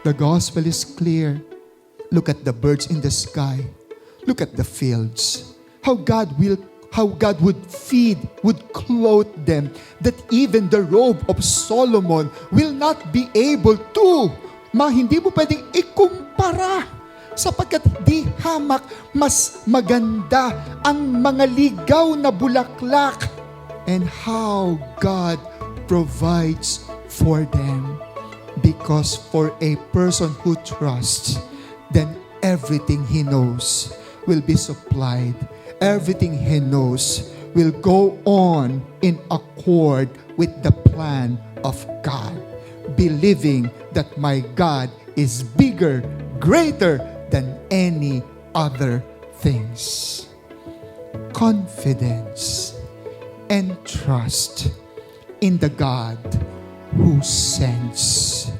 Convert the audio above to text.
The gospel is clear. Look at the birds in the sky. Look at the fields. How God would feed, would clothe them, that even the robe of Solomon will not be able to. Hindi mo pwedeng ikumpara, sapagkat di hamak mas maganda ang mga ligaw na bulaklak, and how God provides for them. Because for a person who trusts, then everything he knows will be supplied. Everything he knows will go on in accord with the plan of God, believing that my God is bigger, greater than any other things. Confidence and trust in the God who sends.